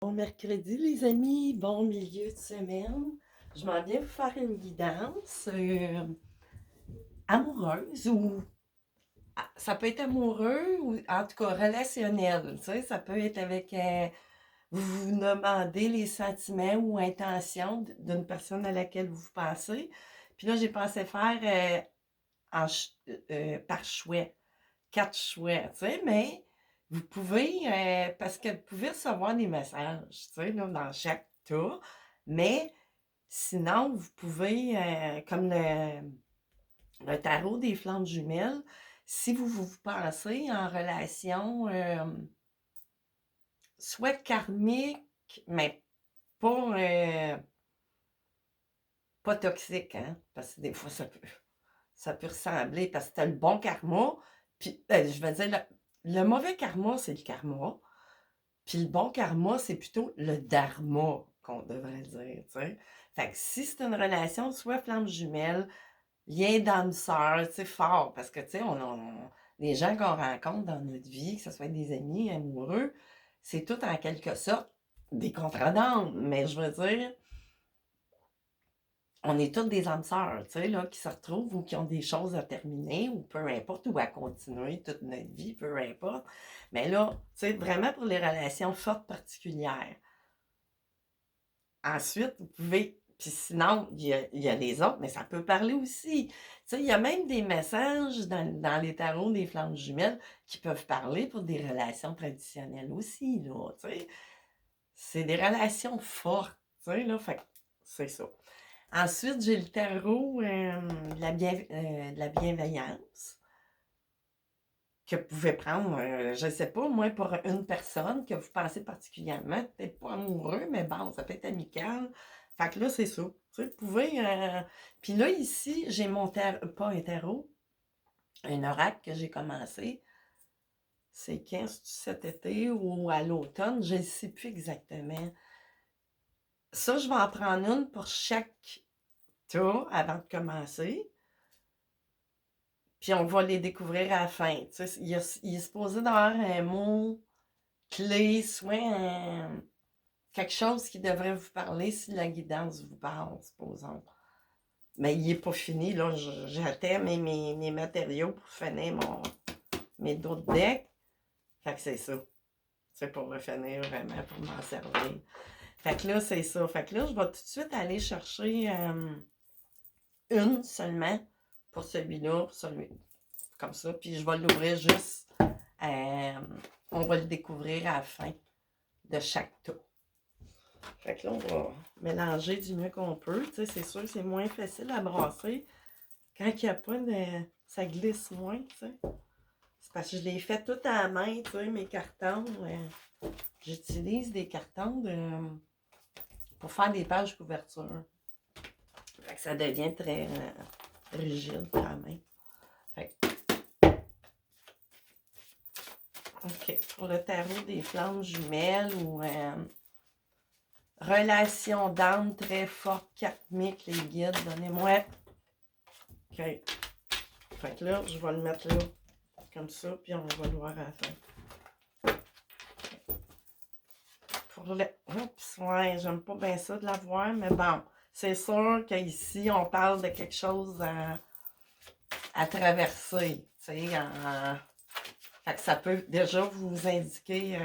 Bon mercredi les amis, bon milieu de semaine. Je m'en viens vous faire une guidance amoureuse ou ça peut être amoureux ou en tout cas relationnel. Tu sais, ça peut être avec vous vous demandez les sentiments ou intentions d'une personne à laquelle vous pensez. Puis là, j'ai pensé faire par choix, quatre choix, tu sais, mais vous pouvez, parce que vous pouvez recevoir des messages, tu sais, là, dans chaque tour, mais sinon, vous pouvez, comme le tarot des flammes jumelles, si vous pensez en relation, soit karmique, mais pas, pas toxique, hein, parce que des fois, ça peut ressembler, parce que tu as le bon karma, puis, je vais dire, le mauvais karma, c'est le karma. Puis le bon karma, c'est plutôt le dharma qu'on devrait dire, tu sais. Fait que si c'est une relation, soit flamme jumelle, lien d'âme sœur, tu sais, fort, parce que, tu sais, les gens qu'on rencontre dans notre vie, que ce soit des amis, amoureux, c'est tout en quelque sorte des contrats d'âme, mais je veux dire, on est toutes des âmes sœurs, tu sais, là, qui se retrouvent ou qui ont des choses à terminer ou peu importe, ou à continuer toute notre vie, peu importe. Mais là, tu sais, vraiment pour les relations fortes particulières. Ensuite, vous pouvez, puis sinon, il y a les autres, mais ça peut parler aussi. Tu sais, il y a même des messages dans les tarots des flammes jumelles qui peuvent parler pour des relations traditionnelles aussi, là, tu sais. C'est des relations fortes, tu sais, là, fait que c'est ça. Ensuite, j'ai le tarot de la bienveillance que vous pouvez prendre, je ne sais pas, moi, pour une personne que vous pensez particulièrement, peut-être pas amoureux, mais bon, ça peut être amical. Fait que là, c'est ça. Tu sais, vous pouvez. Puis là, ici, j'ai mon tarot, pas un tarot, un oracle que j'ai commencé. C'est quand, cet été ou à l'automne, je ne sais plus exactement. Ça, je vais en prendre une pour chaque tour avant de commencer. Puis on va les découvrir à la fin. Tu sais, il est supposé d'avoir un mot clé, soit quelque chose qui devrait vous parler si la guidance vous parle, supposons. Mais il n'est pas fini, là. J'attends mes matériaux pour finir mes d'autres decks. Fait que c'est ça. C'est pour le finir vraiment, pour m'en servir. Fait que là, c'est ça. Fait que là, je vais tout de suite aller chercher une seulement pour celui-là, pour celui comme ça. Puis je vais l'ouvrir juste. On va le découvrir à la fin de chaque tour. Fait que là, on va mélanger du mieux qu'on peut. Tu sais, c'est sûr que c'est moins facile à brasser. Quand il n'y a pas de. Ça glisse moins, tu sais. C'est parce que je les fais tout à la main, tu sais, mes cartons. J'utilise des cartons pour faire des pages couverture. Fait que ça devient très rigide à la main. Fait que, OK. Pour le tarot des flammes jumelles ou relation d'âme très forte, karmique, les guides, donnez-moi. OK. Fait que là, je vais le mettre là, comme ça, puis on va le voir à la fin. Pour le... Oups, ouais, j'aime pas bien ça de la voir, mais bon, c'est sûr qu'ici, on parle de quelque chose à traverser, tu sais, fait que ça peut déjà vous indiquer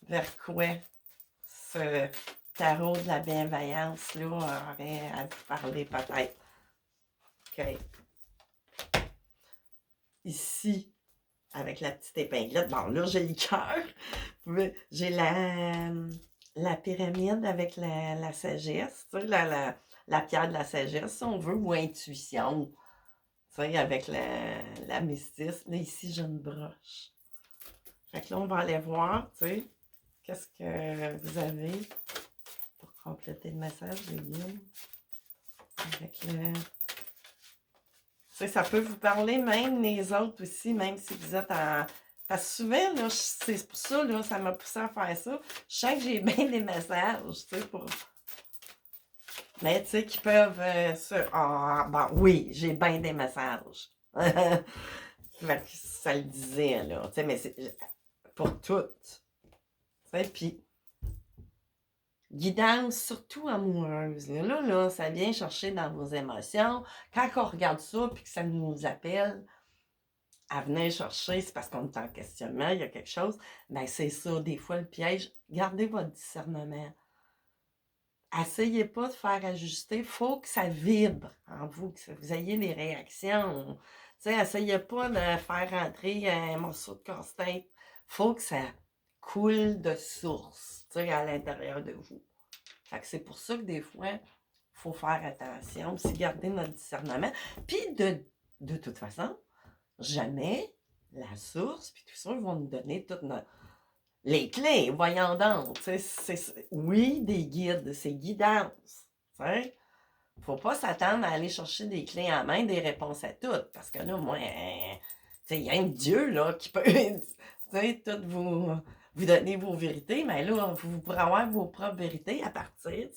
vers quoi ce tarot de la bienveillance, là, aurait à vous parler peut-être. OK. Ici, avec la petite épinglette. Bon, là, j'ai le cœur. J'ai la pyramide avec la sagesse, tu sais, la pierre de la sagesse, si on veut, ou intuition, tu sais, avec la mystique. Là, ici, j'ai une broche. Fait que là, on va aller voir, tu sais, qu'est-ce que vous avez pour compléter le message, les guides. Avec le... Tu sais, ça peut vous parler même les autres aussi, même si vous êtes en... Parce que souvent, là, c'est pour ça, là, ça m'a poussé à faire ça. Je sens que j'ai bien des messages, tu sais, pour... Mais tu sais, qui peuvent Ah, bon, oui, j'ai bien des messages. Fait que ça le disait, là. Tu sais, mais c'est pour toutes. Tu sais, puis guidance, surtout amoureuse. Là, ça vient chercher dans vos émotions. Quand on regarde ça puis que ça nous appelle à venir chercher, c'est parce qu'on est en questionnement, il y a quelque chose. Ben c'est ça, des fois, le piège. Gardez votre discernement. Essayez pas de faire ajuster. Il faut que ça vibre en vous, que vous ayez des réactions. Tu sais, essayez pas de faire rentrer un morceau de casse-tête. Il faut que ça coule de source, tu sais, à l'intérieur de vous. Fait que c'est pour ça que des fois, il faut faire attention, aussi garder notre discernement. Puis de toute façon, jamais la source, puis tout ça, ils vont nous donner toutes les clés, voyons donc. Oui, des guides, c'est guidance. Faut pas s'attendre à aller chercher des clés en main, des réponses à toutes. Parce que là, moi, il y a un Dieu là, qui peut toutes vous donner vos vérités, mais là, vous pourrez avoir vos propres vérités à partir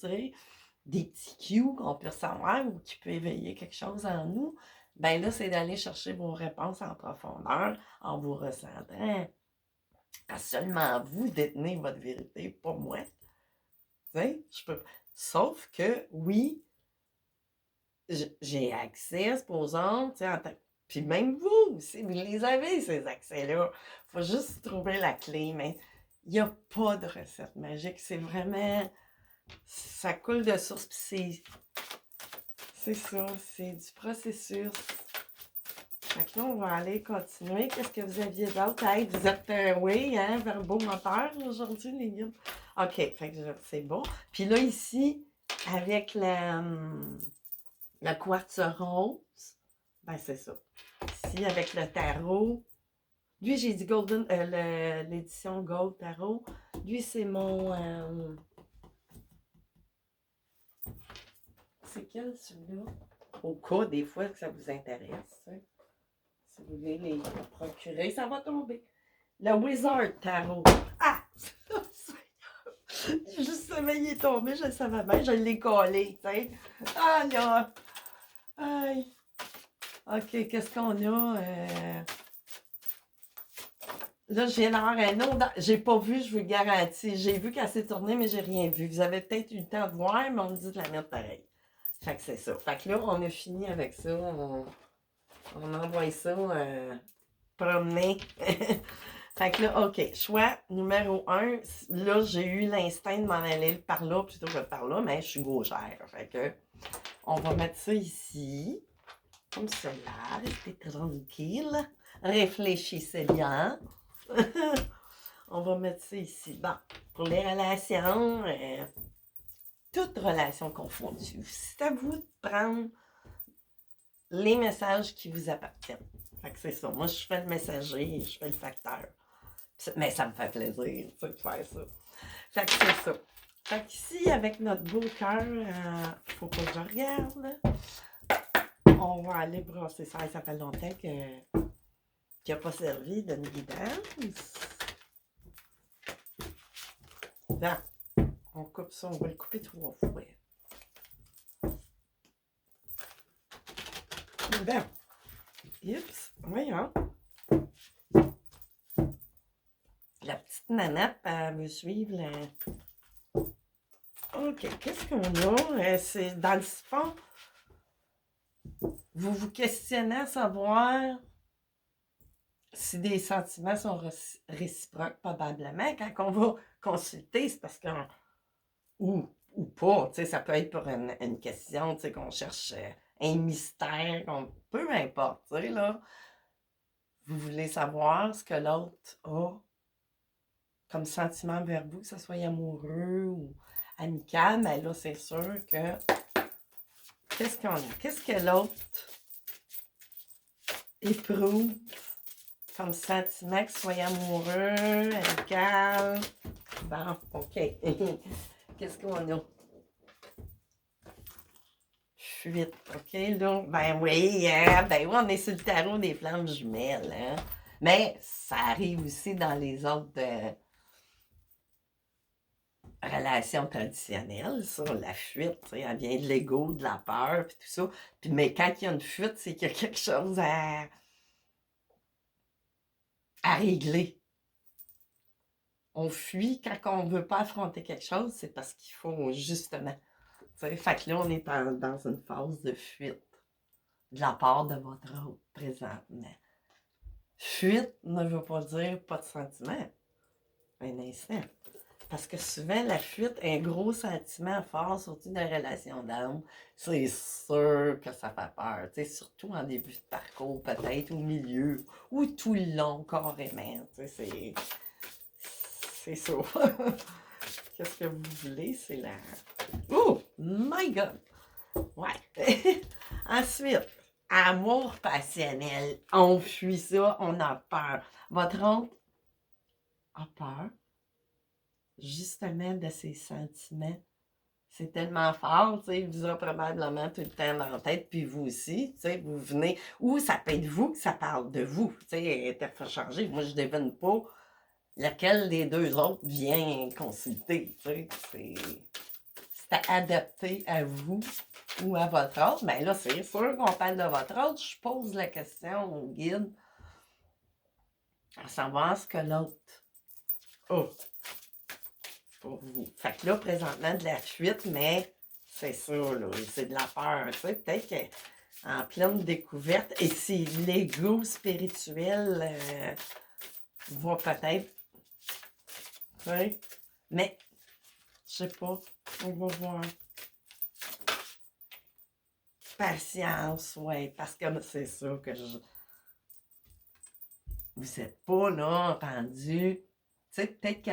des petits cues qu'on peut recevoir ou qui peut éveiller quelque chose en nous. Ben là, c'est d'aller chercher vos réponses en profondeur en vous ressentant. Parce que seulement vous détenez votre vérité, pas moi. Je peux. Sauf que, oui, j'ai accès, supposons, puis même vous, si vous les avez, ces accès-là, il faut juste trouver la clé, mais il n'y a pas de recette magique, c'est vraiment, ça coule de source, puis c'est ça, c'est du processus. Fait que là, on va aller continuer. Qu'est-ce que vous aviez d'autre? Hey, vous êtes, oui, hein, verbomoteur aujourd'hui, les gars. OK, fait que c'est bon. Puis là, ici, avec le quartz rose, ben c'est ça. Ici, avec le tarot. Lui, j'ai dit Golden, l'édition Gold Tarot. Lui, c'est mon... c'est quel, celui-là? Au cas, des fois, que ça vous intéresse. Si vous voulez les procurer, ça va tomber. Le Wizard Tarot. Ah! Je savais qu'il est tombé, je le savais bien, je l'ai collé, tu sais. Ah là! Aïe! OK, qu'est-ce qu'on a? Là, je viens d'avoir un autre. J'ai pas vu, je vous le garantis. J'ai vu qu'elle s'est tournée, mais j'ai rien vu. Vous avez peut-être eu le temps de voir, mais on me dit de la mettre pareil. Fait que c'est ça. Fait que là, on a fini avec ça. On envoie ça promener. Fait que là, OK, choix numéro 1. Là, j'ai eu l'instinct de m'en aller par là plutôt que par là, mais je suis gauchère. Fait que on va mettre ça ici. Comme cela. Restez tranquille. Réfléchissez bien. On va mettre ça ici. Bon, pour les relations, toutes relations confondues, c'est à vous de prendre les messages qui vous appartiennent. Fait que c'est ça. Moi, je fais le messager, je fais le facteur. Mais ça me fait plaisir, de faire ça. Fait que c'est ça. Fait qu'ici, avec notre beau cœur, faut pas que je regarde. On va aller brasser ça. Ça fait longtemps qu'il n'a pas servi de guidance. Là, on coupe ça. On va le couper 3 fois. Bon. Oups. Voyons. La petite nanette, elle veut suivre la... OK, qu'est-ce qu'on a? C'est dans le fond, vous vous questionnez à savoir si des sentiments sont réciproques, probablement. Quand on va consulter, c'est parce qu'on... Ou pas, tu sais, ça peut être pour une question, tu sais, qu'on cherche un mystère, peu importe, tu sais, là. Vous voulez savoir ce que l'autre a comme sentiment vers vous, que ce soit amoureux ou amical, mais là, c'est sûr que... Qu'est-ce qu'on a? Qu'est-ce que l'autre éprouve comme sentiment, que ce soit amoureux, amical? Bon, OK. Qu'est-ce qu'on a? Fuite, OK, là? Ben oui, hein? Ben oui, on est sur le tarot des flammes jumelles, hein? Mais ça arrive aussi dans les autres relations traditionnelles, ça, la fuite, elle vient de l'ego, de la peur, puis tout ça. Puis, mais quand il y a une fuite, c'est qu'il y a quelque chose à régler. On fuit quand on ne veut pas affronter quelque chose, c'est parce qu'il faut justement. T'sais, fait que là, on est dans une phase de fuite de la part de votre hôte présentement. Fuite ne veut pas dire pas de sentiment. Un instant. Parce que souvent, la fuite est un gros sentiment fort, surtout dans les relations d'âme. C'est sûr que ça fait peur. T'sais, surtout en début de parcours, peut-être au milieu, ou tout le long, carrément. C'est ça. Qu'est-ce que vous voulez? C'est la... Oh! My God! Ouais. Ensuite, amour passionnel. On fuit ça, on a peur. Votre honte a peur, justement, de ses sentiments. C'est tellement fort, tu sais, il vous a probablement tout le temps dans la tête, puis vous aussi, tu sais, vous venez, ou ça peut être vous que ça parle de vous, tu sais, interchanger. Moi, je ne devine pas lequel des deux autres vient consulter, tu sais, c'est adapté à vous ou à votre autre. Mais là, c'est sûr qu'on parle de votre autre. Je pose la question au guide à savoir ce que l'autre a pour vous. Fait que là, présentement, de la fuite, mais c'est ça, là, c'est de la peur. Tu sais, peut-être qu'en pleine découverte, et si l'ego spirituel va peut-être, tu sais, mais je sais pas, on va voir. Patience, ouais, parce que c'est ça que vous n'êtes pas là rendu. Tu sais, peut-être que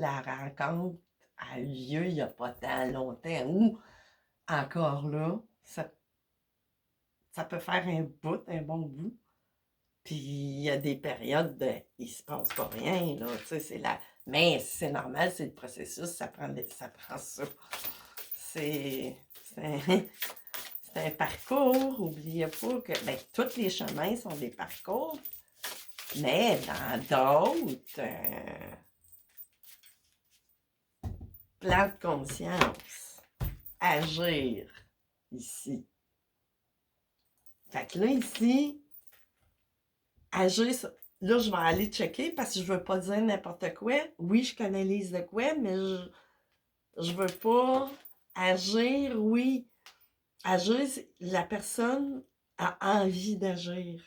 la rencontre a eu lieu il n'y a pas tant longtemps ou encore là, ça peut faire un bon bout. Puis il y a des périodes de il se passe pas rien, là. Tu sais, c'est la. Mais c'est normal, c'est le processus, ça prend ça. C'est. C'est un, c'est un parcours. Oubliez pas que ben, tous les chemins sont des parcours. Mais dans d'autres plans de conscience, agir ici. Fait que là, ici, agir, là, je vais aller checker parce que je veux pas dire n'importe quoi. Oui, je connais Lise de quoi, mais je veux pas agir, oui. Agir, la personne a envie d'agir.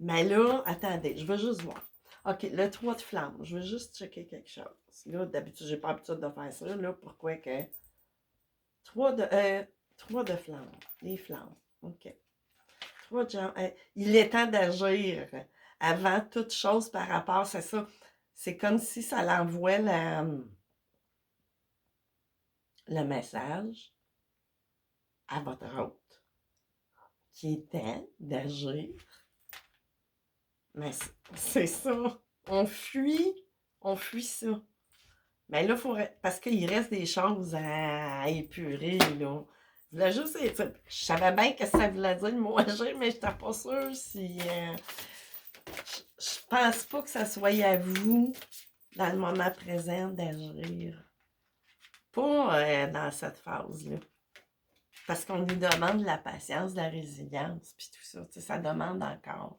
Mais là, attendez, je veux juste voir. OK, le 3 de flamme. Je veux juste checker quelque chose. Là, d'habitude, j'ai pas l'habitude de faire ça. Là, pourquoi que. 3 de flamme. Les flammes. OK. 3 de jambes. Il est temps d'agir avant toute chose par rapport à ça. C'est comme si ça l'envoie le message à votre hôte qui est temps d'agir. Mais c'est ça. On fuit ça. Mais là, parce qu'il reste des choses à épurer, là. Je voulais juste je savais bien que ça voulait dire le mot agir, mais je n'étais pas sûre si. Je pense pas que ça soit à vous, dans le moment présent, d'agir. Pas dans cette phase-là. Parce qu'on nous demande de la patience, de la résilience, puis tout ça. Ça demande encore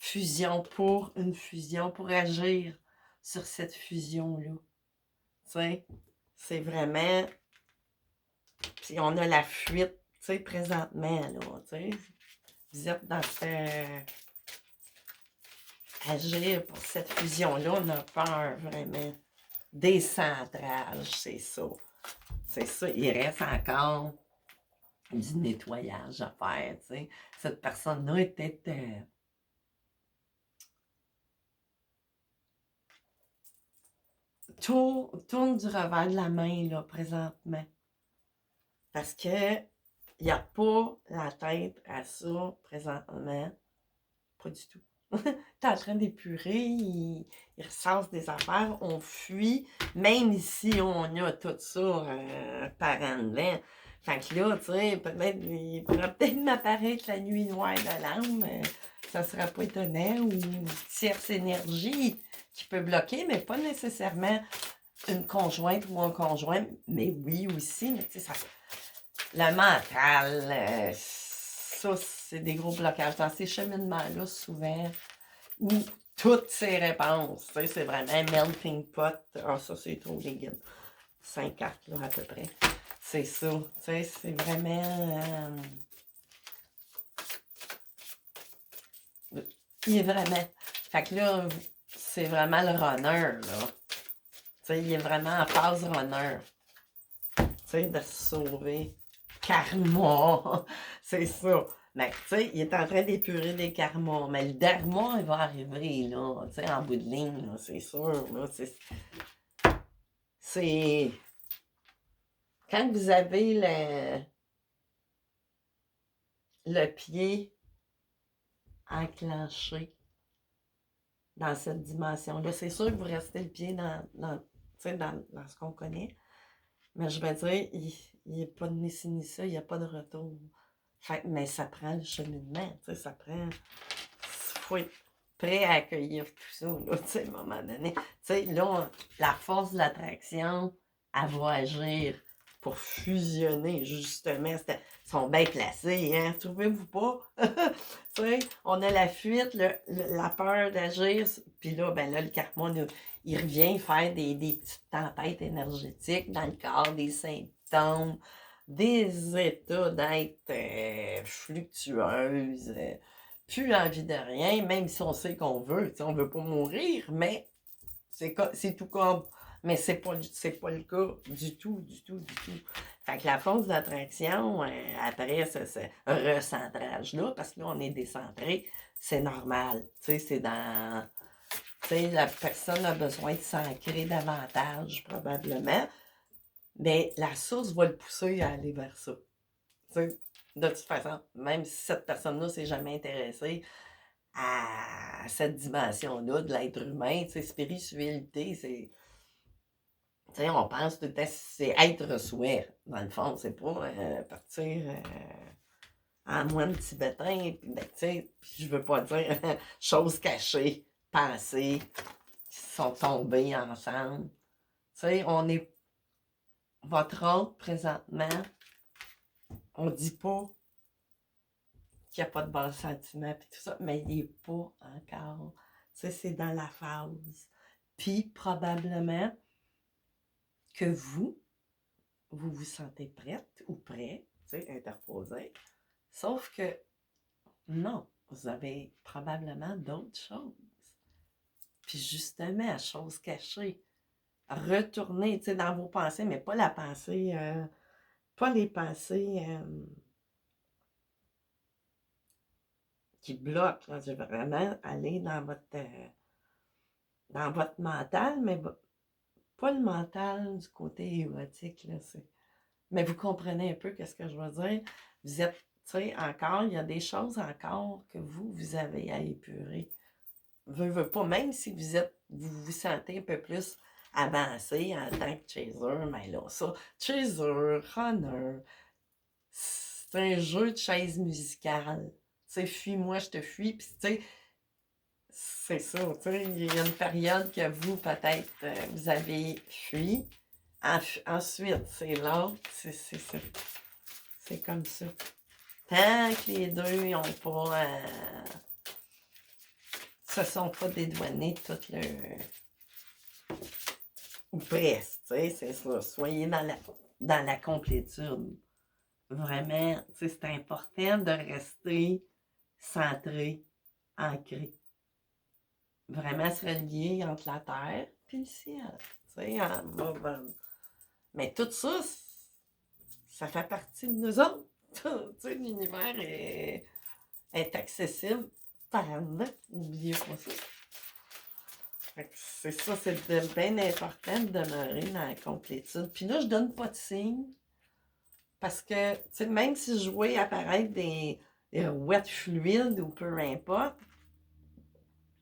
fusion pour une fusion, pour agir sur cette fusion-là. Tu sais, c'est vraiment. Puis on a la fuite, tu sais, présentement, là, tu sais. Vous êtes dans ce. Agir pour cette fusion-là, on a peur vraiment. Décentrage, c'est ça. C'est ça. Il reste encore du nettoyage à faire, tu sais. Cette personne-là était. Tourne du revers de la main, là, présentement. Parce que il n'y a pas la tête à ça présentement. Pas du tout. T'es en train d'épurer, il ressasse des affaires, on fuit, même si on a tout ça par en dedans. Fait que là, tu sais, peut-être, il pourrait peut-être m'apparaître la nuit noire de l'âme, ça serait pas étonnant, ou une tierce énergie qui peut bloquer, mais pas nécessairement une conjointe ou un conjoint, mais oui aussi, mais tu sais, ça, le mental, ça, c'est des gros blocages. Dans ces cheminements-là, souvent, où toutes ses réponses. Tu sais, c'est vraiment un melting pot. Ah, ça, c'est trop dégueu. 5 cartes, là, à peu près. C'est ça. Tu sais, c'est vraiment... il est vraiment... Fait que là, c'est vraiment le runner, là. Tu sais, il est vraiment en phase runner. Tu sais, de se sauver. Karma. C'est ça. Mais, tu sais, il est en train d'épurer des karmas. Mais le dharma, il va arriver, là. Tu sais, en bout de ligne, là, c'est sûr. Là, c'est... Quand vous avez le pied enclenché dans cette dimension-là, c'est sûr que vous restez le pied tu sais, dans ce qu'on connaît. Mais je vais dire, il n'y a pas de ni ci ni ça, il n'y a pas de retour. Fait, mais ça prend le cheminement, tu sais, ça prend... Il faut être prêt à accueillir tout ça, là, tu sais, à un moment donné. Tu sais, là, la force de l'attraction, elle va agir pour fusionner, justement. Ils sont bien placés, hein, trouvez-vous pas? Tu sais, on a la fuite, la peur d'agir, puis là, ben là, le karma, il revient faire des petites tempêtes énergétiques dans le corps, des symptômes, des états d'être fluctueuses, plus envie de rien, même si on sait qu'on veut. On veut pas mourir, mais c'est tout comme. Mais c'est pas le cas du tout, du tout, du tout. Fait que la force d'attraction, après ce recentrage-là, parce que là, on est décentré, c'est normal. Tu sais, c'est dans. Tu sais, la personne a besoin de s'ancrer davantage, probablement. Mais la source va le pousser à aller vers ça. Tu sais, de toute façon, même si cette personne-là s'est jamais intéressée à cette dimension-là de l'être humain, tu sais, spiritualité, c'est... Tu sais, on pense tout le temps, c'est être soi, dans le fond, c'est pas partir en moine tibétain, puis ben, tu sais, je veux pas dire choses cachées, pensées, qui sont tombées ensemble. Tu sais, on est... Votre autre, présentement, on dit pas qu'il n'y a pas de bons sentiments, puis tout ça, mais il n'est pas encore. Tu sais, c'est dans la phase. Puis, probablement que vous vous sentez prête ou prêt, tu sais, interposé. Sauf que, non, vous avez probablement d'autres choses. Puis, justement, choses cachées. Retournez, tu sais, dans vos pensées, mais pas la pensée, pas les pensées qui bloquent. Là. Je veux vraiment aller dans votre mental, mais pas le mental du côté érotique, là, mais vous comprenez un peu ce que je veux dire. Vous êtes, tu sais, encore, il y a des choses encore que vous avez à épurer. Veux pas, même si vous vous sentez un peu plus avancé en tant que chaser, mais là, ça, chaser, runner, c'est un jeu de chaise musicale. Tu sais, fuis-moi, je te fuis, puis tu sais, c'est ça, tu sais, il y a une période que vous, peut-être, vous avez fui. Ensuite, c'est l'autre, c'est comme ça. Tant que les deux n'ont pas, se sont pas dédouanés de tout le... Ou presque, tu sais, c'est ça. Soyez dans la complétude. Vraiment, tu sais, c'est important de rester centré, ancré. Vraiment se relier entre la terre et le ciel. Tu sais, mais tout ça, ça fait partie de nous autres. Tu sais, l'univers est accessible par en dedans. N'oubliez pas ça. C'est ça, c'est bien important de demeurer dans la complétude. Puis là, je donne pas de signe parce que, tu sais, même si je vois apparaître des rouettes fluides ou peu importe,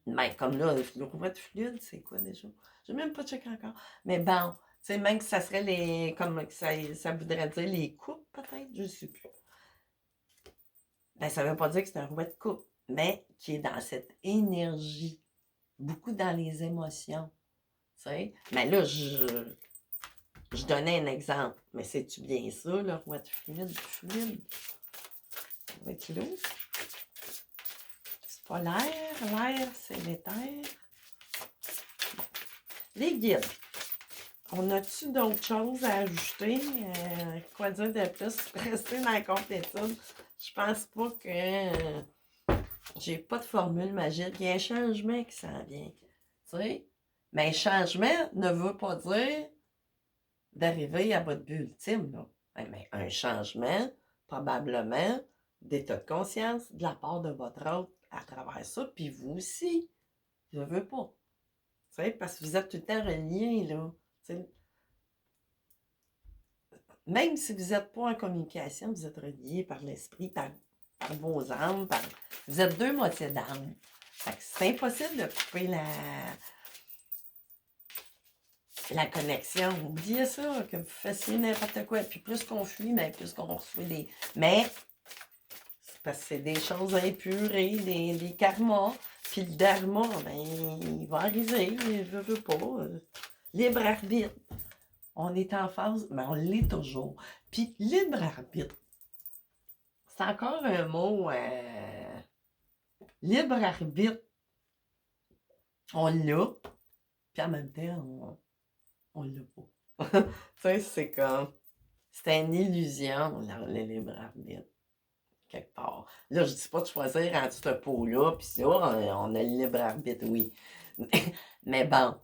ben, comme là, le rouette fluide, c'est quoi déjà? Je n'ai même pas checké encore. Mais bon, tu sais, même que ça serait les. Comme ça voudrait dire les coupes, peut-être, je ne sais plus. Ben, ça ne veut pas dire que c'est un rouette coupe, mais qui est dans cette énergie, beaucoup dans les émotions. Tu sais? Mais là, je donnais un exemple. Mais c'est-tu bien ça, le rouette fluide? Fluide? Ça va être lourd? pas l'air. L'air, c'est l'éther. Les guides. On a-tu d'autres choses à ajouter? Quoi dire de plus? Rester dans la complétude. Je pense pas que j'ai pas de formule magique. Il y a un changement qui s'en vient. Tu sais? Mais changement ne veut pas dire d'arriver à votre but ultime, là. Mais un changement, probablement, d'état de conscience de la part de votre autre à travers ça, puis vous aussi. Je veux pas. Tu sais, parce que vous êtes tout le temps reliés, là. Tu sais, même si vous n'êtes pas en communication, vous êtes reliés par l'esprit, par vos âmes, vous êtes deux moitiés d'âme. Fait que c'est impossible de couper la connexion. Oubliez ça, que vous fassiez n'importe quoi. Puis plus qu'on fuit, mais plus qu'on reçoit des... Mais, c'est parce que c'est des choses impurées, des karmas. Puis le dharma, ben, il va arriver, je veux pas. Libre arbitre. On est en phase, mais on l'est toujours. Puis libre arbitre, c'est encore un mot... libre arbitre, on l'a, puis en même temps, on l'a pas. Tu sais, c'est comme... C'est une illusion, le libre arbitre, quelque part. Là, je dis pas de choisir entre ce pot-là, puis ça, on a le libre arbitre, oui. Mais bon,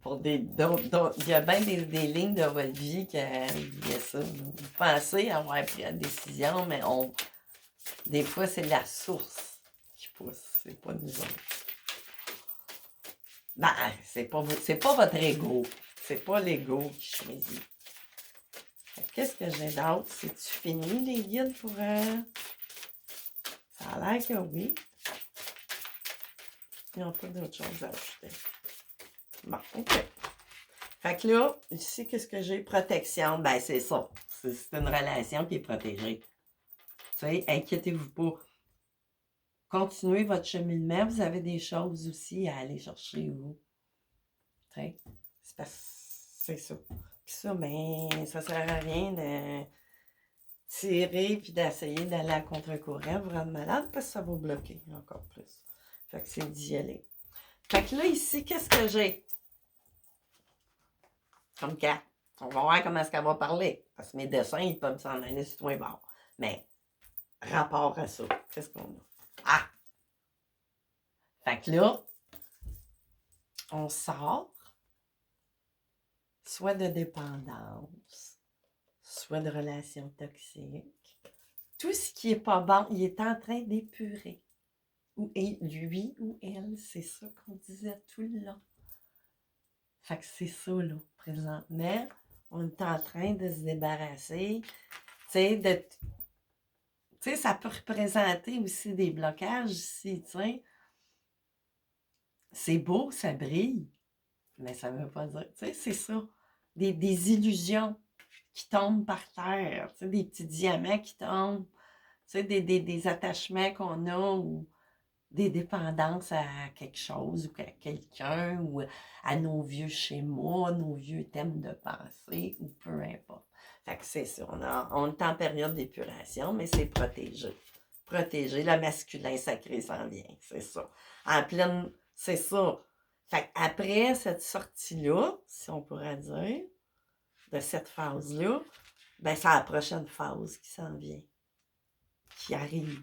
pour il y a bien des lignes de votre vie qui y a ça. Vous pensez avoir pris la décision, mais des fois, c'est la source qui pousse, c'est pas nous autres. Ben, c'est pas votre ego. C'est pas l'ego qui choisit. Qu'est-ce que j'ai d'autre? C'est-tu fini, les guides, pour... Ça a l'air que oui. Ils n'ont pas d'autre chose à ajouter. Bon, OK. Fait que là, ici, qu'est-ce que j'ai? Protection. Ben, c'est ça. C'est une relation qui est protégée. Tu sais, inquiétez-vous pas. Continuez votre cheminement. Vous avez des choses aussi à aller chercher, vous. Tu sais, c'est ça. Puis ça, ben, ça sert à rien de tirer puis d'essayer d'aller à contre-courant, vous rendre malade, parce que ça va bloquer encore plus. Fait que c'est d'y aller. Fait que là, ici, qu'est-ce que j'ai? Comme carte. On va voir comment est-ce qu'elle va parler. Parce que mes dessins, ils peuvent s'en aller sur toi et bord. Mais, rapport à ça, qu'est-ce qu'on a? Ah! Fait que là, on sort soit de dépendance, soit de relations toxiques. Tout ce qui est pas bon, il est en train d'épurer. Et lui ou elle, c'est ça qu'on disait tout le long. Fait que c'est ça, là, présentement. On est en train de se débarrasser. Tu sais, ça peut représenter aussi des blocages ici, tu sais. C'est beau, ça brille, mais ça ne veut pas dire... Tu sais, c'est ça. Des illusions qui tombent par terre, tu sais, des petits diamants qui tombent, tu sais, des attachements qu'on a ou des dépendances à quelque chose ou à quelqu'un ou à nos vieux schémas, nos vieux thèmes de pensée ou peu importe. Fait que c'est ça, on est en période d'épuration, mais c'est protégé. Protégé, le masculin sacré s'en vient, c'est ça. En pleine, c'est ça. Fait qu'après cette sortie-là, si on pourrait dire, de cette phase-là, ben c'est la prochaine phase qui s'en vient, qui arrive.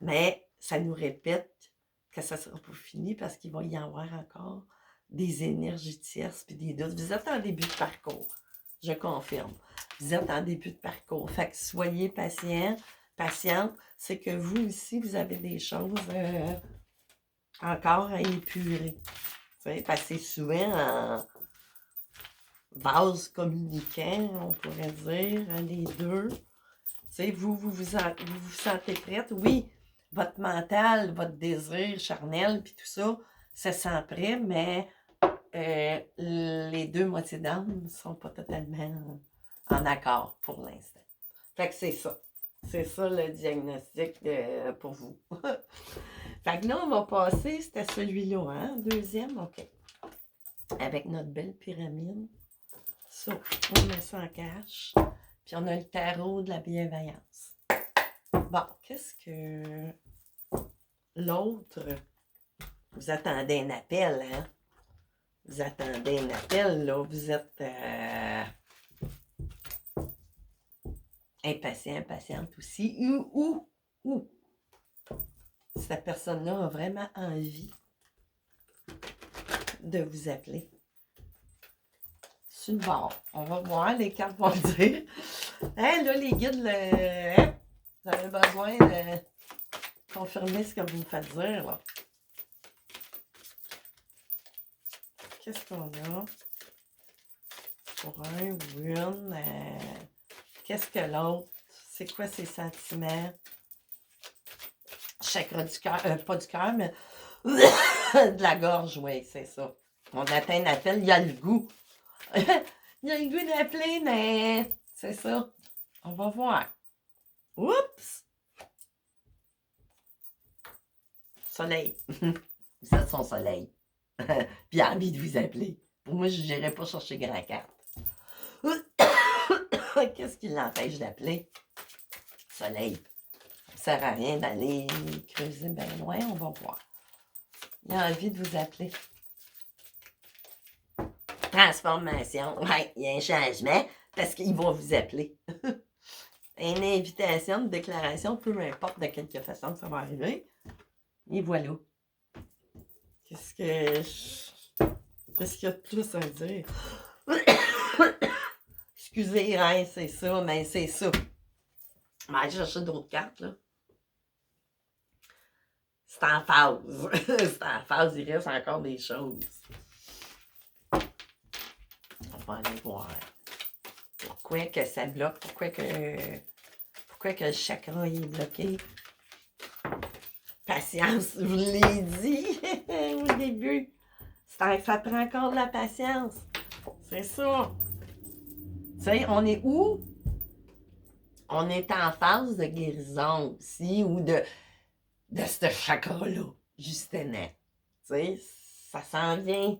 Mais ça nous répète que ça ne sera pas fini parce qu'il va y avoir encore des énergies tierces puis des doutes. Vous êtes en début de parcours, je confirme. Vous êtes en début de parcours. Fait que soyez patient, patiente. C'est que vous aussi, vous avez des choses encore à épurer. Parce que c'est souvent en vase communicant, on pourrait dire, les deux. Vous sentez prête, oui, votre mental, votre désir charnel, puis tout ça, ça sent prêt, mais les deux moitiés d'âme ne sont pas totalement en accord pour l'instant. Fait que c'est ça. C'est ça le diagnostic pour vous. Fait que là, on va passer, c'était celui-là, hein? Deuxième, OK. Avec notre belle pyramide. Ça, on met ça en cache. Puis on a le tarot de la bienveillance. Bon, qu'est-ce que l'autre, vous attendez un appel, hein? Vous attendez un appel, là. Vous êtes impatient, impatiente aussi. Ou cette personne-là a vraiment envie de vous appeler. Sur le bord. On va voir, les cartes vont dire. Hein, là, les guides, hein, vous avez besoin de confirmer ce que vous me faites dire, là. Qu'est-ce qu'on a? Pour un ou une, qu'est-ce que l'autre? C'est quoi ses sentiments? Chakra du cœur, pas du cœur, mais de la gorge, oui, c'est ça. On atteint un appel, il y a le goût. Il y a le goût d'appeler, mais c'est ça. On va voir. Oups! Soleil. Vous êtes son soleil. Puis il a envie de vous appeler. Pour moi, je n'irai pas chercher grand carte. Qu'est-ce qui l'empêche d'appeler? Soleil. Ça ne sert à rien d'aller creuser bien loin, on va voir. Il a envie de vous appeler. Transformation. Ouais, il y a un changement parce qu'il va vous appeler. Une invitation, une déclaration, peu importe de quelque façon que ça va arriver. Et voilà. Qu'est-ce qu'il y a de plus à dire? Excusez, hein, c'est ça, mais c'est ça. On va aller chercher d'autres cartes, là. C'est en phase. C'est en phase, il reste encore des choses. On va aller voir. Pourquoi que ça bloque? Pourquoi que le chakra est bloqué? Patience, je vous l'ai dit au début. Ça prend encore de la patience. C'est ça. Tu sais, on est où? On est en phase de guérison aussi, ou de ce chakra-là, justement. Tu sais, ça s'en vient.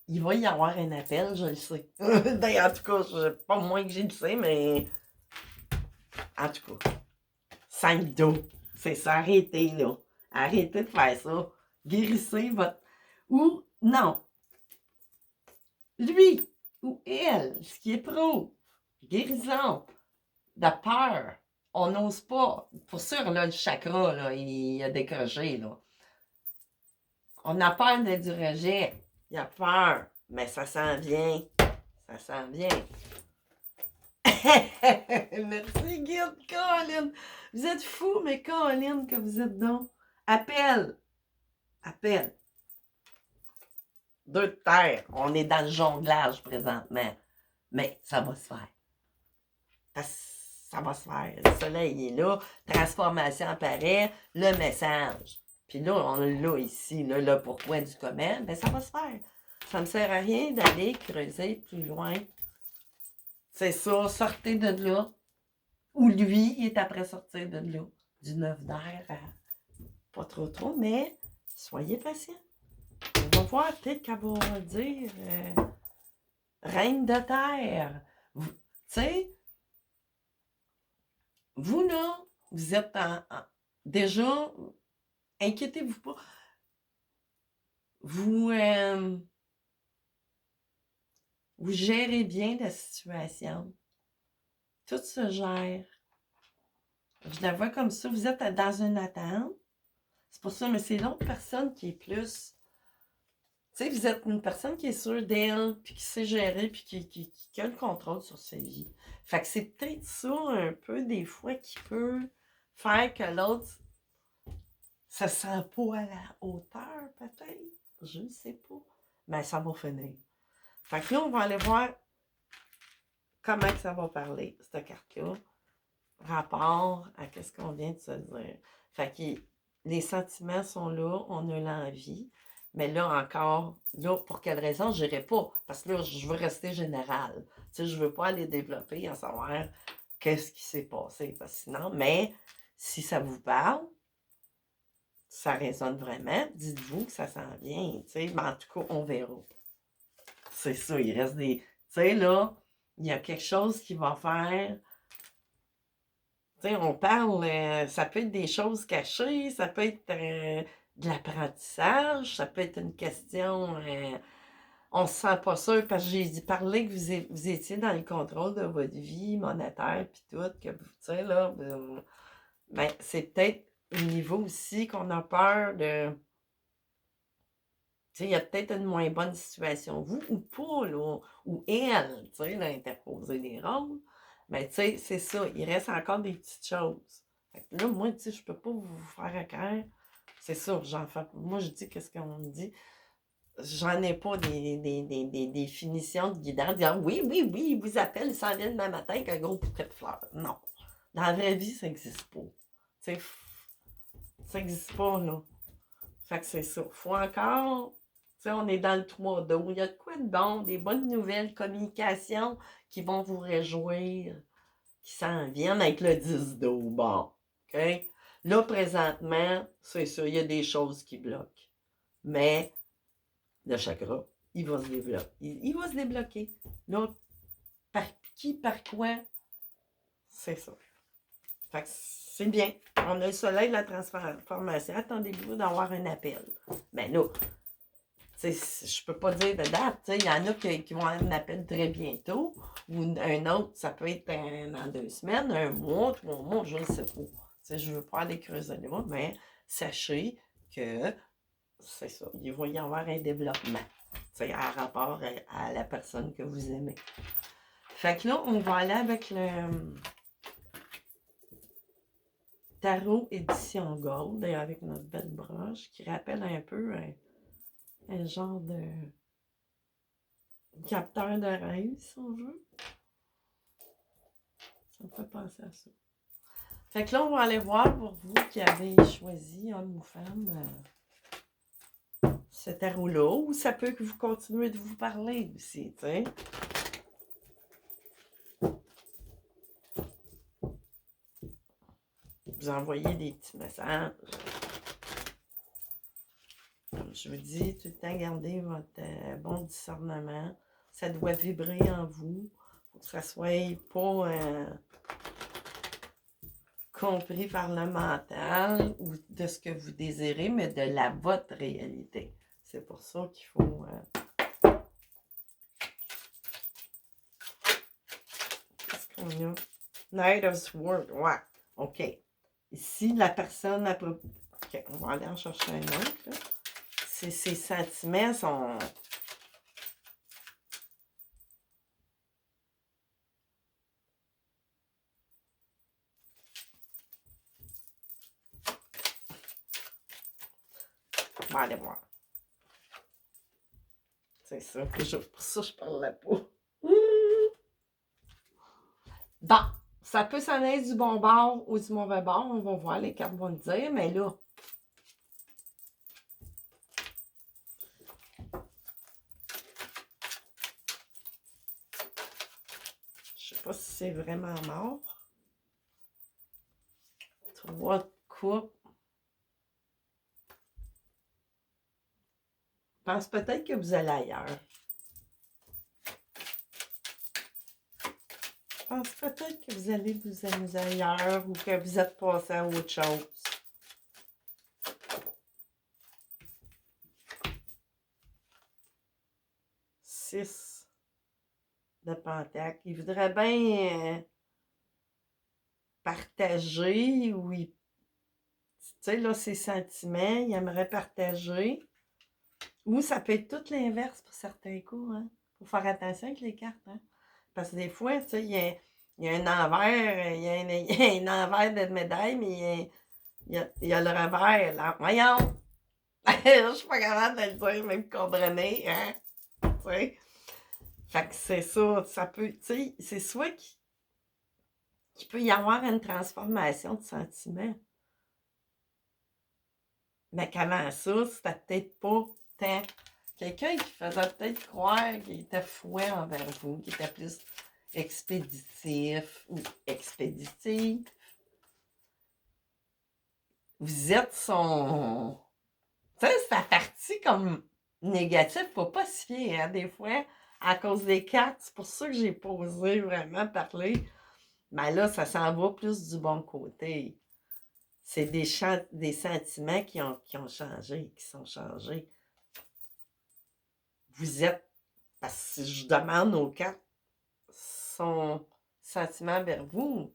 Il va y avoir un appel, je le sais. En tout cas, pas moi que je le sais, mais en tout cas, 5 dos. C'est ça, arrêtez là. Arrêtez de faire ça. Guérissez votre... Ou, non. Lui ou elle, ce qui éprouve, guérison, de peur. On n'ose pas. Pour sûr, là, le chakra, là, il a décroché, là. On a peur de du rejet. Il a peur. Mais ça s'en vient. Ça s'en vient. Merci, Guide, Colin. Vous êtes fou, mais Colin, que vous êtes donc. Appel. Appel. Deux de terre. On est dans le jonglage présentement. Mais ça va se faire. Ça va se faire. Le soleil est là. Transformation apparaît. Le message. Puis là, on l'a ici. Là, le pourquoi du comment. Ben, ça va se faire. Ça ne sert à rien d'aller creuser plus loin. C'est ça. Sortez de là. Ou lui, il est après sortir de là. Du 9 d'air à pas trop, mais soyez patient. On va voir peut-être qu'elle va dire Reine de terre. Tu sais, vous là, vous êtes déjà, inquiétez-vous pas. Vous gérez bien la situation. Tout se gère. Je la vois comme ça. Vous êtes dans une attente. C'est pour ça, mais c'est l'autre personne qui est plus... Tu sais, vous êtes une personne qui est sûre d'elle, puis qui sait gérer, puis qui a le contrôle sur sa vie. Fait que c'est peut-être ça, un peu, des fois, qui peut faire que l'autre se sent pas à la hauteur, peut-être. Je ne sais pas. Mais ça va finir. Fait que là, on va aller voir comment que ça va parler, cette carte-là. Rapport à ce qu'on vient de se dire. Fait que les sentiments sont là, on a l'envie. Mais là encore, là, pour quelle raison, je n'irai pas. Parce que là, je veux rester général. Tu sais, je ne veux pas aller développer à savoir qu'est-ce qui s'est passé. Parce que sinon, mais si ça vous parle, ça résonne vraiment, dites-vous que ça s'en vient. Tu sais, mais en tout cas, on verra. C'est ça, il reste des... Tu sais, là, il y a quelque chose qui va faire... Tu Tu sais, on parle, ça peut être des choses cachées, ça peut être de l'apprentissage, ça peut être une question, on se sent pas sûr parce que j'ai dit parler que vous étiez dans le contrôle de votre vie monétaire puis tout, que vous, tu sais, là, ben, c'est peut-être au niveau aussi qu'on a peur de, tu sais, il y a peut-être une moins bonne situation, vous ou pas, là, ou elle, tu sais, d'interposer des rôles. Mais tu sais, c'est ça, il reste encore des petites choses. Fait que là, moi, tu sais, je peux pas vous faire écrire. C'est ça, j'en fais. Moi, je dis qu'est-ce qu'on me dit. J'en ai pas des définitions de guidance, dire oui, oui, oui, il vous appelle, il s'en vient demain matin avec un gros bouquet de fleurs. Non. Dans la vraie vie, ça n'existe pas. Tu sais, ça n'existe pas, là. Fait que c'est ça. Faut encore, tu sais, on est dans le 3 d'eau. Il y a de quoi de bon, des bonnes nouvelles, communications qui vont vous réjouir, qui s'en viennent avec le 10 d'eau. Bon, OK? Là, présentement, c'est ça, il y a des choses qui bloquent. Mais le chakra, il va se débloquer. Il va se débloquer. Là, par qui, par quoi, c'est ça. Fait que c'est bien. On a le soleil de la transformation. Attendez-vous d'avoir un appel. Ben là, je peux pas dire de date. Il y en a qui vont avoir un appel très bientôt. Ou un autre, ça peut être dans 2 semaines, un mois, 3 mois, je ne sais pas. Je ne veux pas aller creuser les mots, mais sachez que c'est ça. Il va y avoir un développement. En rapport à la personne que vous aimez. Fait que là, on va aller avec le tarot édition Gold, avec notre belle broche, qui rappelle un peu un genre de capteur de rêve, si on veut. Ça me fait penser à ça. Fait que là, on va aller voir pour vous qui avez choisi, homme ou femme, ce tarot-là, ou ça peut que vous continuez de vous parler aussi, tu sais. Vous envoyez des petits messages. Comme je vous dis, tout le temps, gardez votre bon discernement. Ça doit vibrer en vous. Faut que ça soit pas compris par le mental ou de ce que vous désirez, mais de votre réalité. C'est pour ça qu'il faut... Qu'est-ce qu'on a? Knight of Swords. Ouais. OK. Ici, la personne... OK, on va aller en chercher un autre. Là. Ses sentiments sont... On va aller voir. C'est ça. Pour ça, je parlais pas. Bon, ça peut s'en être du bon bord ou du mauvais bord. On va voir, les cartes vont le dire. Mais là, je sais pas si c'est vraiment mort. 3 de coupe. Je pense peut-être que vous allez ailleurs. Je pense peut-être que vous allez vous amuser ailleurs ou que vous êtes passé à autre chose. Six de Pentacle. Il voudrait bien partager ou tu sais, là, ses sentiments, il aimerait partager. Ou ça peut être tout l'inverse pour certains coups, hein. Faut faire attention avec les cartes, hein. Parce que des fois, tu sais, il y a un envers, il y a un envers de médaille, mais il y a le revers, là. Voyons! Je suis pas capable de le dire, même vous comprenez, hein? Tu sais? Fait que c'est ça peut, tu sais, c'est soit qu'il peut y avoir une transformation de sentiments. Mais qu'avant ça, c'était peut-être pas tant. Quelqu'un qui faisait peut-être croire qu'il était fouet envers vous, qui était plus expéditif ou expéditif. Vous êtes son... Tu sais, sa partie comme négative, faut pas se fier, hein, des fois, à cause des cartes. C'est pour ça que j'ai pas osé vraiment parler. ben là, ça s'en va plus du bon côté. C'est des sentiments qui ont changé, qui sont changés. Vous êtes, parce que si je demande aux quatre son sentiment vers vous,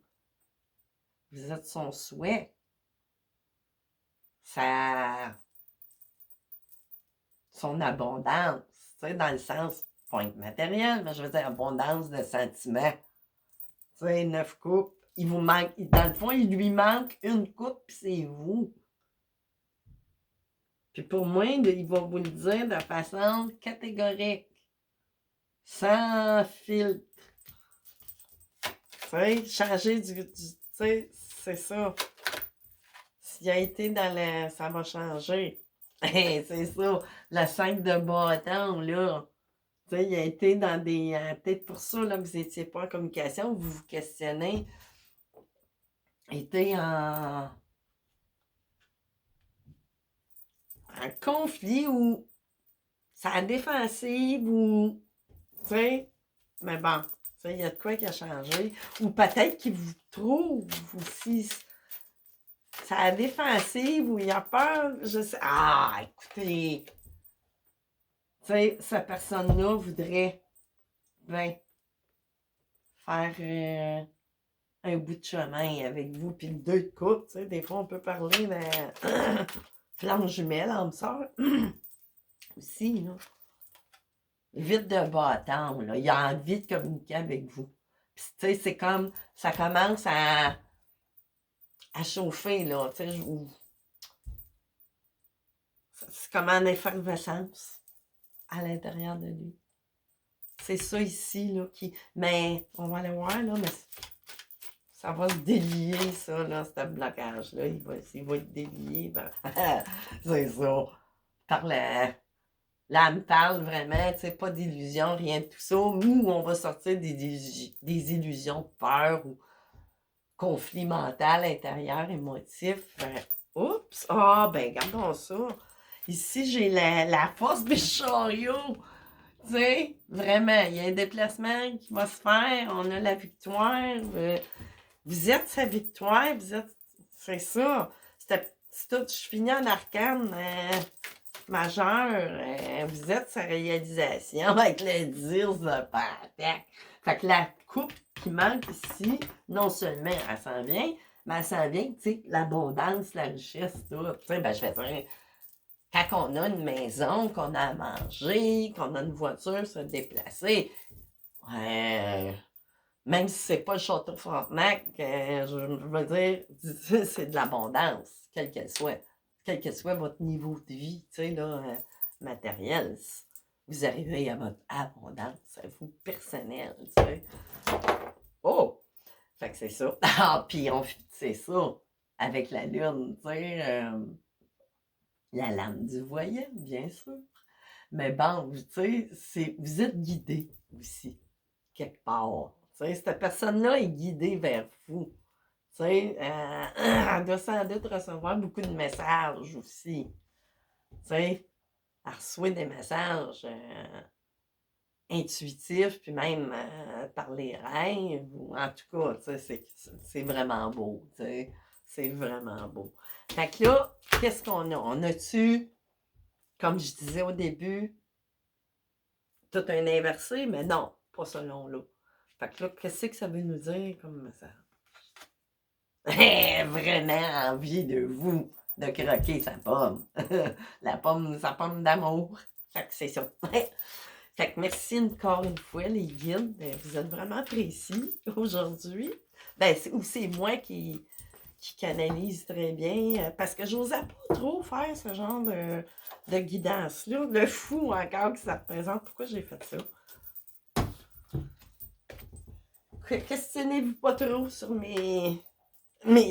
vous êtes son souhait. Ça, son abondance, tu sais, dans le sens, pas être matériel, mais je veux dire abondance de sentiments. Tu sais, 9 coupes, il vous manque, dans le fond, il lui manque une coupe, puis c'est vous. Puis pour moi, il va vous le dire de façon catégorique, sans filtre. Tu sais, changer tu sais, c'est ça. S'il a été dans le, ça va changer. C'est ça, le 5 de bâton, là. Tu sais, il a été dans des. Peut-être pour ça là, que vous n'étiez pas en communication, vous vous questionnez. Était en conflit ou ça a défensive ou. Tu sais, mais bon, tu sais, il y a de quoi qui a changé. Ou peut-être qu'il vous trouve aussi. Ça a défensive ou il a peur. Je sais. Ah, écoutez. Tu sais, cette personne-là voudrait. Ben, faire un bout de chemin avec vous, puis deux de couple, tu sais, des fois on peut parler de flamme jumelle, âme sœur, aussi, là. Vite de bâton, là, il a envie de communiquer avec vous. Puis, tu sais, c'est comme, ça commence à chauffer, là, tu sais, c'est comme en effervescence à l'intérieur de lui. C'est ça ici, là, qui, mais, on va aller voir, là, mais ça va se délier, ça, là, ce blocage-là. Il va être délié. Ben, c'est ça. Par là, elle me parle vraiment, tu sais, pas d'illusions, rien de tout ça. Nous, on va sortir des illusions de peur ou conflit mental intérieur, émotif. Oups! Ah, ben, gardons ça. Ici, j'ai la force des chariots. Tu sais, vraiment, il y a un déplacement qui va se faire. On a la victoire. Vous êtes sa victoire, vous êtes. C'est ça. C'est tout. Je finis en arcane majeur. Vous êtes sa réalisation avec le 10 de pentacle. Fait que la coupe qui manque ici, non seulement elle s'en vient, mais elle s'en vient, tu sais, l'abondance, la richesse, tout. Tu sais, ben, je vais dire, quand on a une maison, qu'on a à manger, qu'on a une voiture, se déplacer, même si c'est pas le château Frontenac, je veux dire, c'est de l'abondance, quelle qu'elle soit. Quel que soit votre niveau de vie, tu sais, là, matériel. Vous arrivez à votre abondance, à vous, personnel, tu sais. Oh! Fait que c'est ça. Ah, puis c'est ça, avec la lune, tu sais, la lame du voyant, bien sûr. Mais bon, tu sais, vous êtes guidé aussi, quelque part. Tu sais, cette personne-là est guidée vers vous. Tu sais, elle doit sans doute recevoir beaucoup de messages aussi. Tu sais, elle reçoit des messages intuitifs, puis même par les rêves, ou en tout cas, tu sais, c'est vraiment beau, tu sais. C'est vraiment beau. Fait que là, qu'est-ce qu'on a? On a-tu, comme je disais au début, tout un inversé, mais non, pas selon là. Fait que là, qu'est-ce que ça veut nous dire comme message? Vraiment envie de vous de croquer sa pomme. Sa pomme d'amour. Fait que c'est ça. Fait que merci encore une fois, les guides. Vous êtes vraiment précis aujourd'hui. Ben, ou c'est moi qui canalise très bien. Parce que j'osais pas trop faire ce genre de guidance-là. Le fou encore que ça représente. Pourquoi j'ai fait ça? Questionnez-vous pas trop sur mes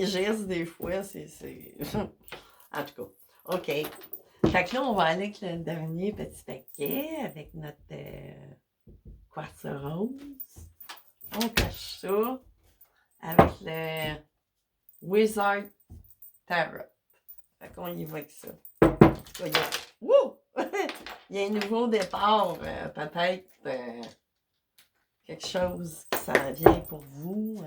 gestes des fois. En tout cas, OK. Fait que là, on va aller avec le dernier petit paquet avec notre quartz rose. On cache ça avec le Wizard Tarot. Fait qu'on y va avec ça. Wouh! Il y a un nouveau départ, peut-être, quelque chose qui s'en vient pour vous.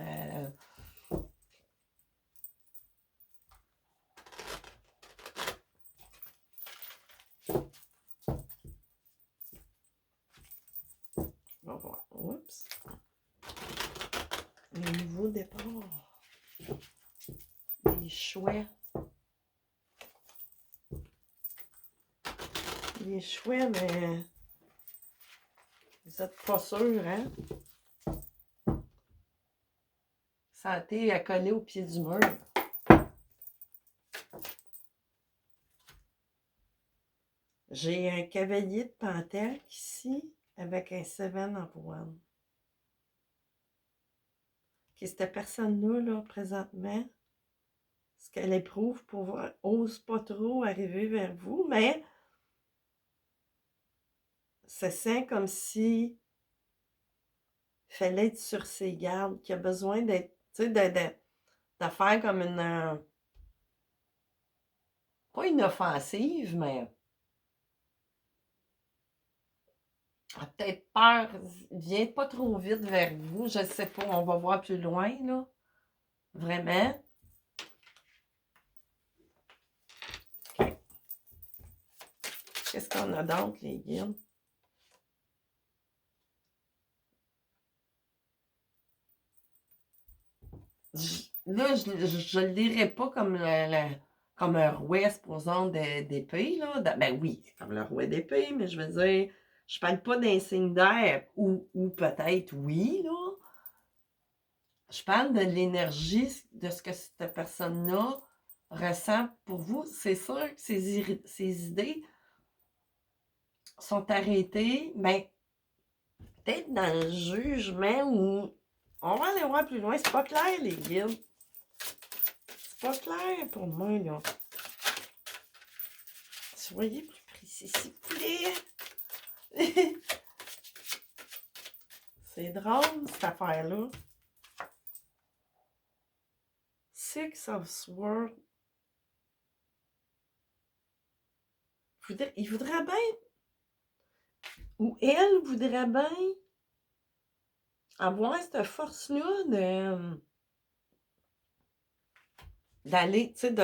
On va voir. Oups. Un nouveau départ. Des choix. Des choix, mais vous n'êtes pas sûr, hein? Santé à coller au pied du mur. J'ai un cavalier de Pentacle ici avec un Seven of Wands. Okay, cette personne-là, là, présentement, ce qu'elle éprouve pour voir, ose pas trop arriver vers vous, mais se sent comme si fallait être sur ses gardes, qu'il a besoin d'être, tu sais, de faire comme une, pas une offensive, mais a peut-être peur, vient pas trop vite vers vous, je sais pas, on va voir plus loin, là, vraiment. OK. Qu'est-ce qu'on a donc, les guides? Là, je le dirais pas comme comme un roi, supposons, d'épée, là. Ben oui, c'est comme le roi d'épée, mais je veux dire, je parle pas d'un signe d'air, ou peut-être oui, là. Je parle de l'énergie de ce que cette personne-là ressent pour vous. C'est sûr que ses idées sont arrêtées, mais peut-être dans le jugement ou on va aller voir plus loin. C'est pas clair, les guides. C'est pas clair pour moi, là. Soyez plus précis, s'il vous plaît. C'est drôle, cette affaire-là. Six of Swords. Il voudrait bien, ou elle voudrait bien avoir cette force-là d'aller, tu sais,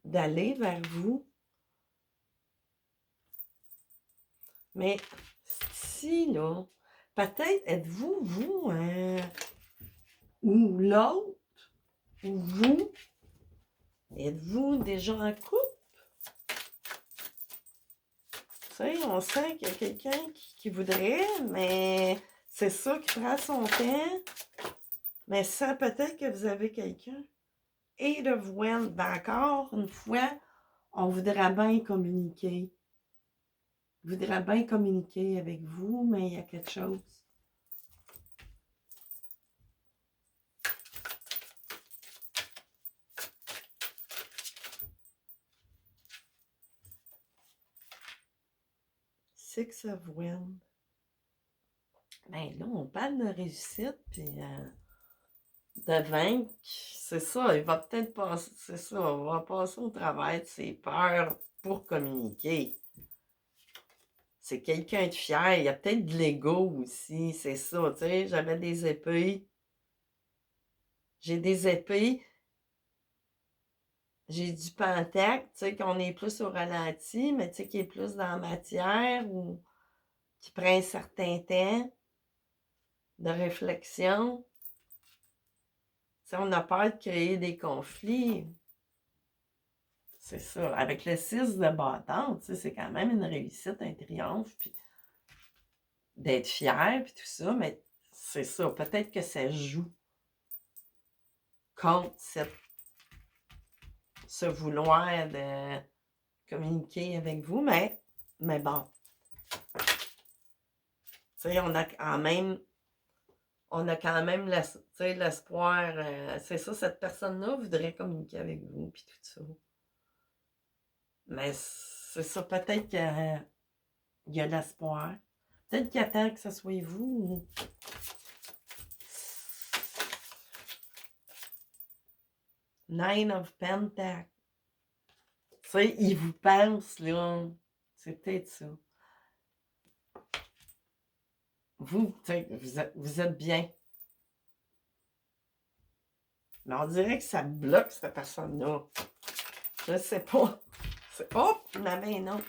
d'aller vers vous. Mais si, là, peut-être êtes-vous, vous, ou l'autre, ou vous, êtes-vous déjà en couple? Tu sais, on sent qu'il y a quelqu'un qui voudrait, mais c'est ça qui prend son temps. Mais ça, peut-être que vous avez quelqu'un. Et de voir, ben encore une fois, on voudrait bien communiquer. On voudrait bien communiquer avec vous, mais il y a quelque chose. Six of Wands. Ben là, on parle de réussite, puis de vaincre. C'est ça, il va peut-être passer, c'est ça, on va passer au travers de ses peurs pour communiquer. C'est quelqu'un de fier. Il y a peut-être de l'ego aussi, c'est ça, tu sais. J'avais des épées. J'ai des épées. J'ai du pentacle, tu sais, qu'on est plus au ralenti, mais tu sais, qui est plus dans la matière ou qui prend un certain temps de réflexion. Tu sais, on a peur de créer des conflits. C'est ça. Avec le 6 de bâton, tu sais, c'est quand même une réussite, un triomphe, puis d'être fier, puis tout ça, mais c'est ça. Peut-être que ça joue contre ce vouloir de communiquer avec vous, mais bon. Tu sais, on a quand même l'espoir. C'est ça, cette personne-là voudrait communiquer avec vous, puis tout ça. Mais c'est ça, peut-être qu'il y a l'espoir. Peut-être qu'il attend que ce soit vous. Nine of Pentacles. Tu sais, il vous pense, là. C'est peut-être ça. vous, tu sais, vous êtes bien. Mais on dirait que ça bloque cette personne-là. Je sais pas. Oh, la main, non.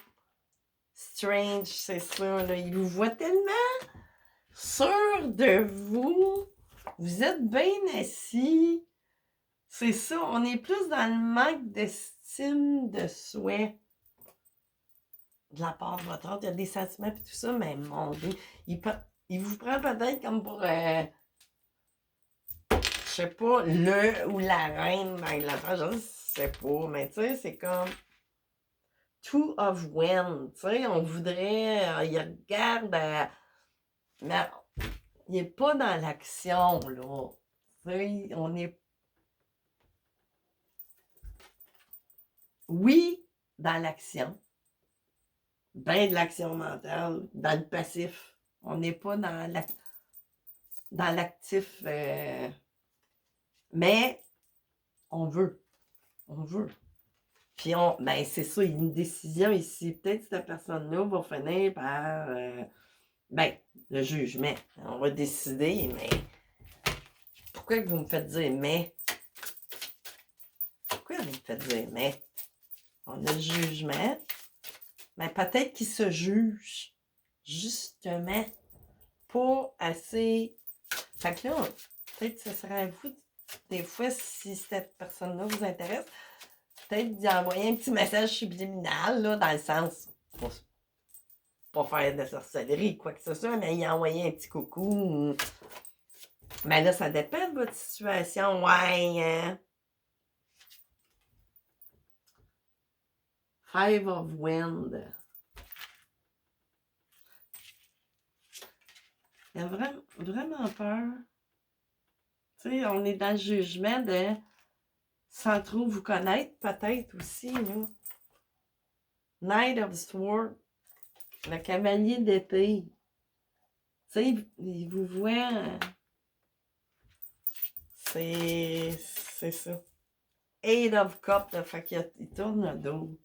Strange, c'est ça, là. Il vous voit tellement sûr de vous. Vous êtes bien assis. C'est ça, on est plus dans le manque d'estime de soi de la part de votre autre. Il y a des sentiments et tout ça, mais mon Dieu, il vous prend peut-être comme pour, je sais pas, le ou la reine d'Angleterre, je sais pas, mais tu sais, c'est comme two of when, tu sais, on voudrait, il regarde, mais il est pas dans l'action, là. Tu sais, on est, oui, dans l'action, ben de l'action mentale, dans le passif. On n'est pas dans l'actif, mais on veut, on veut. Puis ben c'est ça, il y a une décision ici. Peut-être que cette personne-là va finir par, ben, le jugement. On va décider, mais pourquoi que vous me faites dire mais? Pourquoi vous me faites dire mais? On a le jugement, mais peut-être qu'il se juge, justement, pas assez. Fait que là, peut-être que ce serait à vous, des fois, si cette personne-là vous intéresse, peut-être d'y envoyer un petit message subliminal, là, dans le sens, pas faire de sorcellerie, quoi que ce soit, mais y envoyer un petit coucou. Mais là, ça dépend de votre situation. Ouais, hein? Five of Wind. Il y a vraiment peur. Tu sais, on est dans le jugement de sans trop vous connaître, peut-être aussi, là. Knight of Swords. Le cavalier d'épée. Tu sais, il vous voit. C'est ça. Eight of Cups, là, fait qu'il tourne le dos.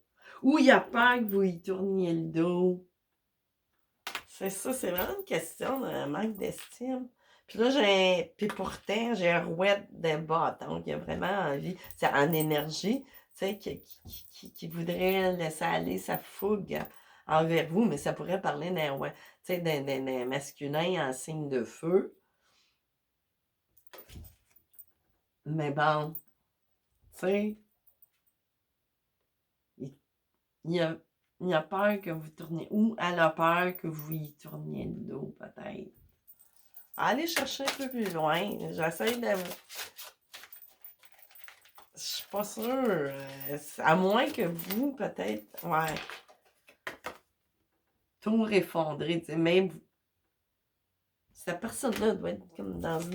Ou il a peur que vous y tourniez le dos. C'est ça, c'est vraiment une question de manque d'estime. Puis là, puis pourtant, j'ai un roi de bâton qui a vraiment envie, c'est en énergie, tu sais, qui voudrait laisser aller sa fougue envers vous, mais ça pourrait parler d'un roi, tu sais, d'un masculin en signe de feu. Mais bon, tu sais, il a, il a peur que vous tourniez, ou elle a peur que vous y tourniez le dos, peut-être. Allez chercher un peu plus loin. J'essaie de. Je suis pas sûre. À moins que vous, peut-être. Ouais. Tour effondré. Tu sais, même. Cette personne-là doit être comme dans une.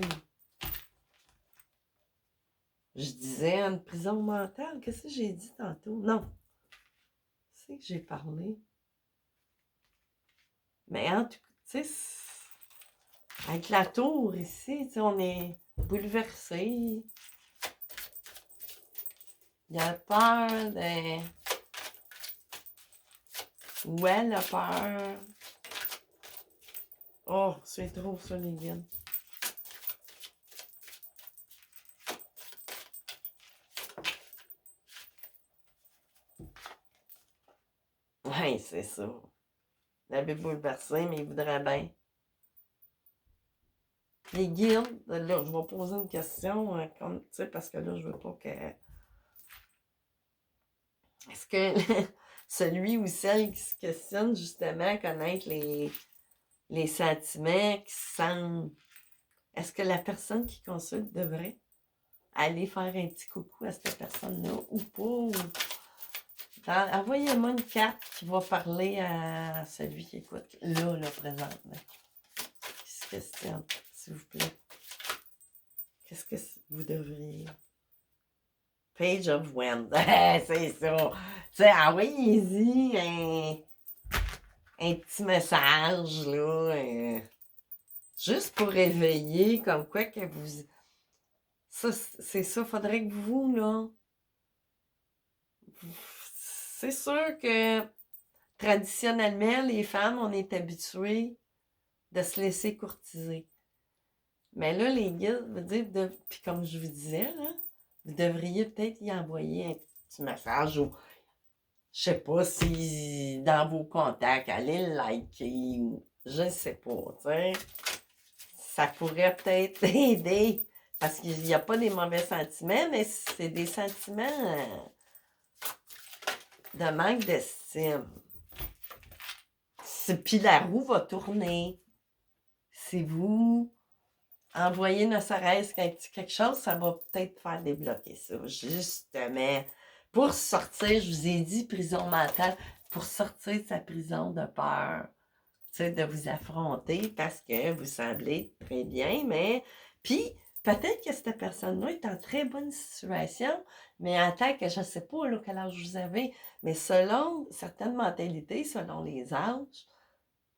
Je disais une prison mentale. Qu'est-ce que j'ai dit tantôt? Non. C'est que j'ai parlé. Mais en tout cas, tu sais, avec la tour ici, tu sais, on est bouleversé. Il a peur de. Ou elle a peur. Oh, c'est trop ça, les gars. Ouais, c'est ça. Il avait bouleversé, mais il voudrait bien. Les guildes, là, je vais poser une question, comme, tu sais, parce que là, je veux pas que. Est-ce que celui ou celle qui se questionne, justement, connaître les sentiments qui sentent. Est-ce que la personne qui consulte devrait aller faire un petit coucou à cette personne-là ou pas? Envoyez-moi une carte qui va parler à celui qui écoute là, présentement. Qui se questionne, s'il vous plaît. Qu'est-ce que vous devriez? Page of Wind. C'est ça. Tu sais, envoyez-y un petit message, là. Juste pour réveiller, comme quoi que vous. Ça, c'est ça. Faudrait que vous, là. C'est sûr que traditionnellement, les femmes, on est habituées de se laisser courtiser. Mais là, les guides, veut dire, puis comme je vous disais, là, vous devriez peut-être y envoyer un petit message ou, je sais pas, si dans vos contacts, allez le liker ou, je sais pas, tu sais. Ça pourrait peut-être aider parce qu'il n'y a pas des mauvais sentiments, mais c'est des sentiments de manque d'estime. Puis la roue va tourner. Si vous envoyez ne serait-ce qu'un petit quelque chose, ça va peut-être faire débloquer ça. Justement, pour sortir, je vous ai dit prison mentale, pour sortir de sa prison de peur, tu sais, de vous affronter parce que vous semblez très bien, mais puis peut-être que cette personne-là est en très bonne situation, mais en tant que, je ne sais pas là, quel âge vous avez, mais selon certaines mentalités, selon les âges,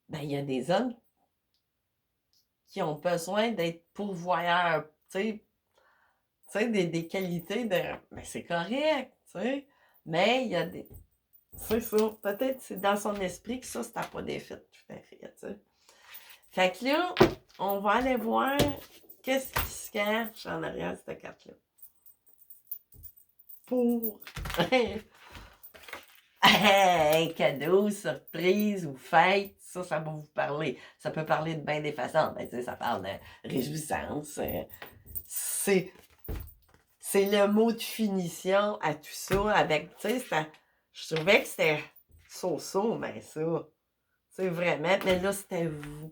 ben, il y a des hommes qui ont besoin d'être pourvoyeurs, tu sais, des qualités de, mais c'est correct, tu sais, mais il y a des, c'est ça, peut-être c'est dans son esprit que ça n'a pas d'effet tout à fait, tu sais. Fait que là, on va aller voir qu'est-ce qui se cache en arrière de cette carte-là. Pour un cadeau, surprise ou fête, ça va vous parler. Ça peut parler de bien des façons. Ben, tu sais, ça parle de réjouissance. C'est le mot de finition à tout ça avec, tu sais, je trouvais que c'était so-so, mais ça, c'est vraiment, mais là, c'était vous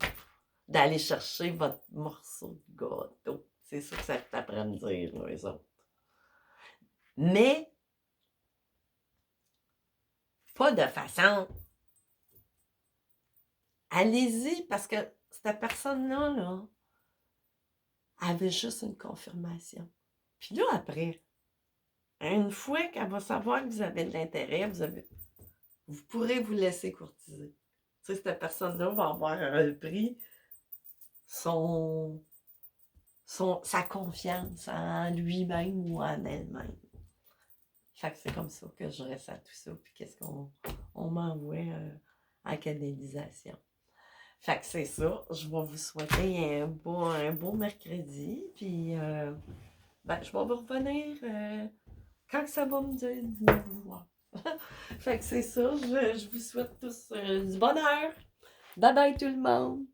d'aller chercher votre morceau de gâteau. C'est ça que ça t'apprend à me dire, là, les autres. Mais, pas de façon. Allez-y, parce que cette personne-là, là, avait juste une confirmation. Puis là, après, une fois qu'elle va savoir que vous avez de l'intérêt, vous pourrez vous laisser courtiser. Tu sais, cette personne-là va avoir repris sa confiance en lui-même ou en elle-même. Fait que c'est comme ça que je ressens tout ça. Puis qu'est-ce qu'on m'envoie en canalisation. Fait que c'est ça. Je vais vous souhaiter un beau mercredi. Puis ben, je vais vous revenir quand ça va me dire de vous voir. Fait que c'est ça. Je vous souhaite tous du bonheur. Bye bye tout le monde.